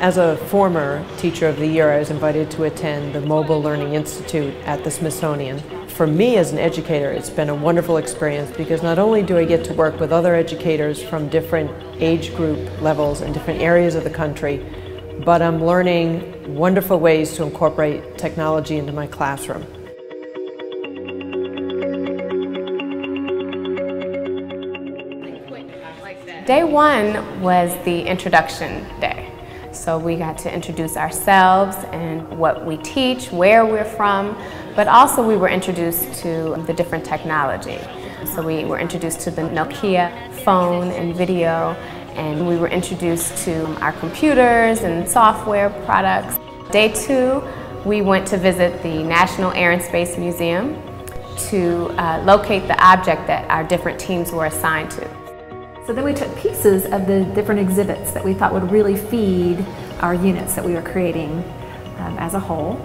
As a former Teacher of the Year, I was invited to attend the Mobile Learning Institute at the Smithsonian. For me as an educator, it's been a wonderful experience because not only do I get to work with other educators from different age group levels in different areas of the country, but I'm learning wonderful ways to incorporate technology into my classroom. Day one was the introduction day. So we got to introduce ourselves and what we teach, where we're from, but also we were introduced to the different technology. So we were introduced to the Nokia phone and video, and we were introduced to our computers and software products. Day two, we went to visit the National Air and Space Museum to locate the object that our different teams were assigned to. So then we took pieces of the different exhibits that we thought would really feed our units that we were creating as a whole,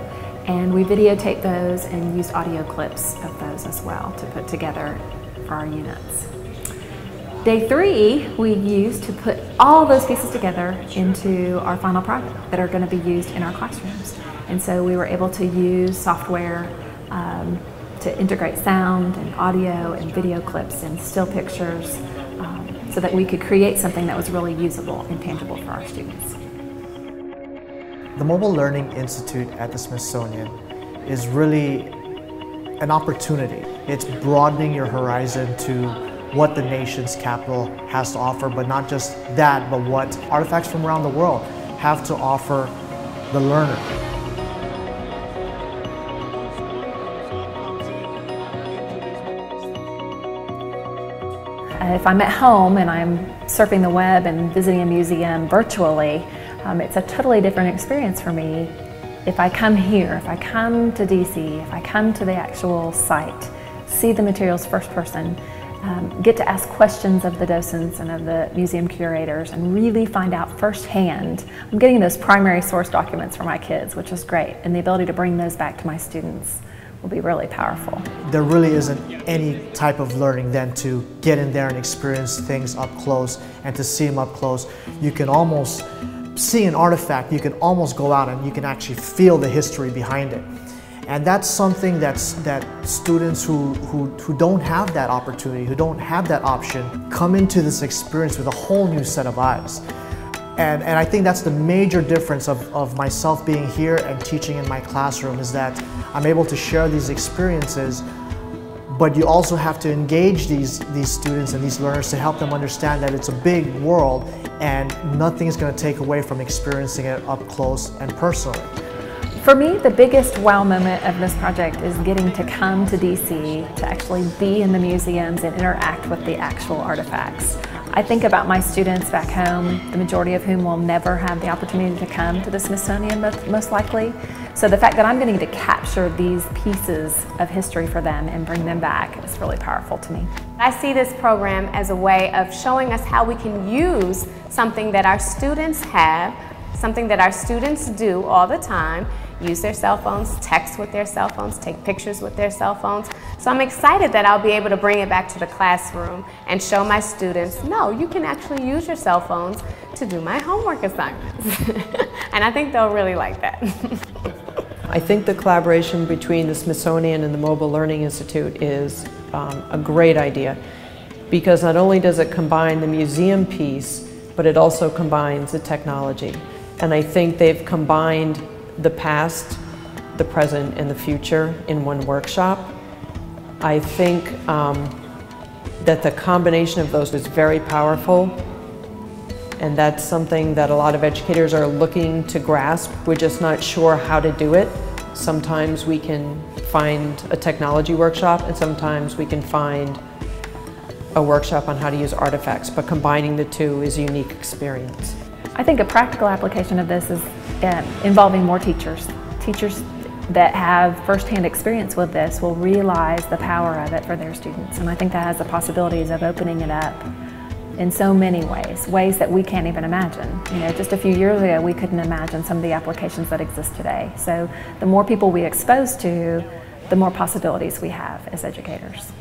and we videotaped those and used audio clips of those as well to put together for our units. Day three, we used to put all those pieces together into our final product that are going to be used in our classrooms. And so we were able to use software to integrate sound and audio and video clips and still pictures so that we could create something that was really usable and tangible for our students. The Mobile Learning Institute at the Smithsonian is really an opportunity. It's broadening your horizon to what the nation's capital has to offer, but not just that, but what artifacts from around the world have to offer the learner. If I'm at home and I'm surfing the web and visiting a museum virtually, it's a totally different experience for me. If I come here, if I come to DC, if I come to the actual site, see the materials first person, get to ask questions of the docents and of the museum curators and really find out firsthand. I'm getting those primary source documents for my kids, which is great, and the ability to bring those back to my students will be really powerful. There really isn't any type of learning than to get in there and experience things up close and to see them up close. You can almost see an artifact, you can almost go out and you can actually feel the history behind it. And that's something that students who don't have that opportunity, who don't have that option, come into this experience with a whole new set of eyes. And I think that's the major difference of myself being here and teaching in my classroom, is that I'm able to share these experiences, but you also have to engage these students and these learners to help them understand that it's a big world and nothing is going to take away from experiencing it up close and personally. For me, the biggest wow moment of this project is getting to come to DC to actually be in the museums and interact with the actual artifacts. I think about my students back home, the majority of whom will never have the opportunity to come to the Smithsonian most likely. So the fact that I'm getting to capture these pieces of history for them and bring them back is really powerful to me. I see this program as a way of showing us how we can use something that our students have, something that our students do all the time, use their cell phones, text with their cell phones, take pictures with their cell phones. So I'm excited that I'll be able to bring it back to the classroom and show my students, no, you can actually use your cell phones to do my homework assignments. And I think they'll really like that. I think the collaboration between the Smithsonian and the Mobile Learning Institute is a great idea, because not only does it combine the museum piece, but it also combines the technology. And I think they've combined the past, the present, and the future in one workshop. I think that the combination of those is very powerful, and that's something that a lot of educators are looking to grasp. We're just not sure how to do it. Sometimes we can find a technology workshop, and sometimes we can find a workshop on how to use artifacts, but combining the two is a unique experience. I think a practical application of this is involving more teachers. Teachers that have firsthand experience with this will realize the power of it for their students, and I think that has the possibilities of opening it up in so many ways that we can't even imagine. You know, just a few years ago we couldn't imagine some of the applications that exist today. So the more people we expose to, the more possibilities we have as educators.